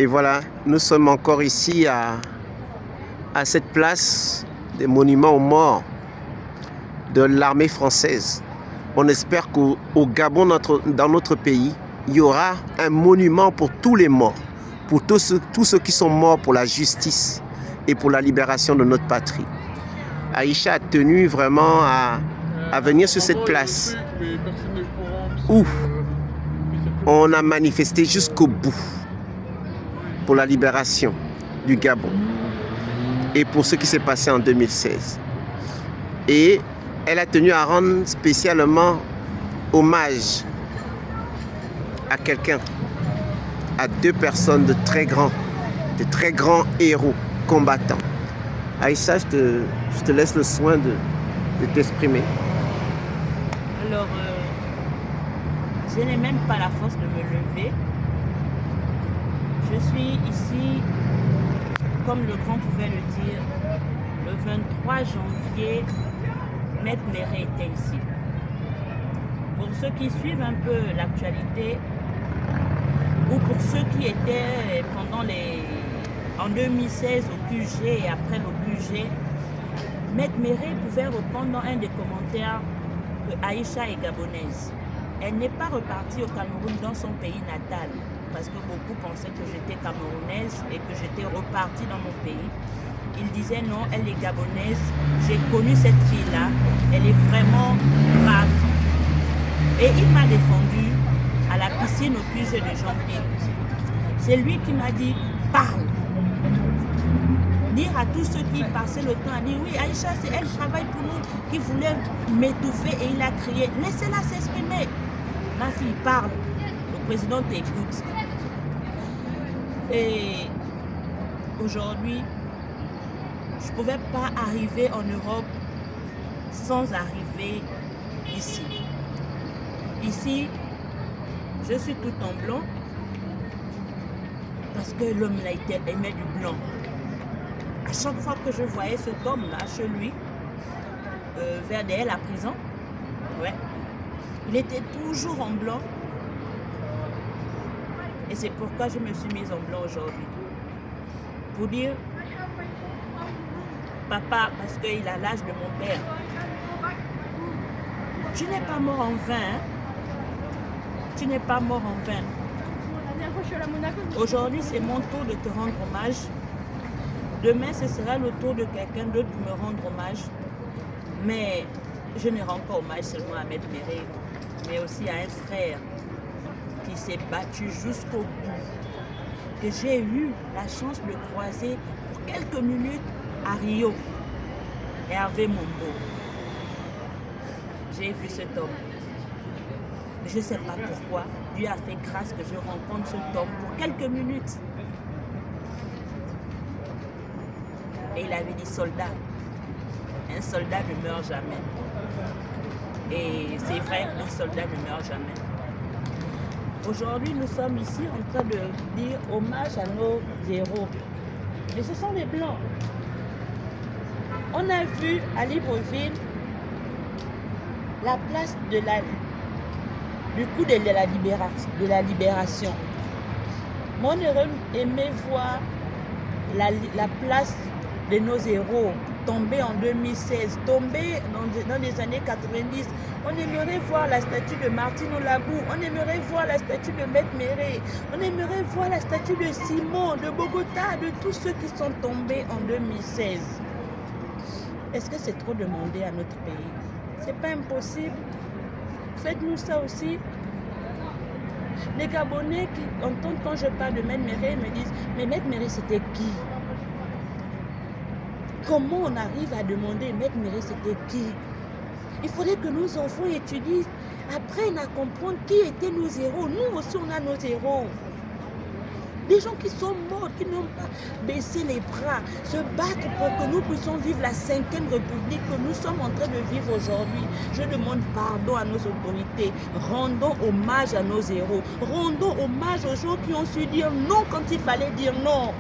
Et voilà, nous sommes encore ici à cette place des monuments aux morts de l'armée française. On espère qu'au Gabon, dans notre pays, il y aura un monument pour tous les morts, pour tous ceux qui sont morts pour la justice et pour la libération de notre patrie. Aïcha a tenu vraiment à venir sur cette place où on a manifesté jusqu'au bout pour la libération du Gabon et pour ce qui s'est passé en 2016. Et elle a tenu à rendre spécialement hommage à quelqu'un, à deux personnes de très grands héros combattants. Aïssa, je te laisse le soin de t'exprimer. Alors, je n'ai même pas la force de me lever. Je suis ici, comme le grand pouvait le dire, le 23 janvier, Maître Méré était ici. Pour ceux qui suivent un peu l'actualité, ou pour ceux qui étaient en 2016 au QG et après le QG, Maître Méré pouvait répondre dans un des commentaires que Aïcha est gabonaise. Elle n'est pas repartie au Cameroun dans son pays natal, parce que beaucoup pensaient que j'étais camerounaise et que j'étais repartie dans mon pays. Il disait non, elle est gabonaise, j'ai connu cette fille-là, elle est vraiment brave. Et il m'a défendu à la piscine au QG de Jean-Pierre. C'est lui qui m'a dit, parle. Dire à tous ceux qui passaient le temps à dire, oui, Aïcha, c'est elle travaille pour nous, qui voulait m'étouffer et il a crié, laissez-la s'exprimer. Ma fille parle, le président t'écoute. Et aujourd'hui, je ne pouvais pas arriver en Europe sans arriver ici. Ici, je suis tout en blanc parce que l'homme là aimait du blanc. À chaque fois que je voyais cet homme-là chez lui, vers derrière la prison, ouais, il était toujours en blanc. Et c'est pourquoi je me suis mise en blanc aujourd'hui. Pour dire, papa, parce qu'il a l'âge de mon père, tu n'es pas mort en vain. Hein? Tu n'es pas mort en vain. Aujourd'hui, c'est mon tour de te rendre hommage. Demain, ce sera le tour de quelqu'un d'autre de me rendre hommage. Mais je ne rends pas hommage seulement à Maître Méré, mais aussi à un frère qui s'est battu jusqu'au bout, que j'ai eu la chance de croiser pour quelques minutes à Rio, Hervé Mombo. J'ai vu cet homme. Je ne sais pas pourquoi, Dieu a fait grâce que je rencontre cet homme pour quelques minutes. Et il avait dit soldat. Un soldat ne meurt jamais. Et c'est vrai, un soldat ne meurt jamais. Aujourd'hui, nous sommes ici en train de dire hommage à nos héros. Mais ce sont les Blancs. On a vu à Libreville la place du coup de la libération. Mon héros aimait voir la place de nos héros tomber en 2016, tomber dans les années 90. On aimerait voir la statue de Martine Olabou, on aimerait voir la statue de Maître Méré, on aimerait voir la statue de Simon, de Bogota, de tous ceux qui sont tombés en 2016. Est-ce que c'est trop demandé à notre pays? C'est pas impossible. Faites-nous ça aussi. Les Gabonais qui entendent quand je parle de Maître Méré me disent, mais Maître Méré c'était qui? Comment on arrive à demander Maître Méré c'était qui? Il faudrait que nos enfants étudient, apprennent à comprendre qui étaient nos héros. Nous aussi on a nos héros. Des gens qui sont morts, qui n'ont pas baissé les bras, se battre pour que nous puissions vivre la 5e République que nous sommes en train de vivre aujourd'hui. Je demande pardon à nos autorités. Rendons hommage à nos héros. Rendons hommage aux gens qui ont su dire non quand il fallait dire non.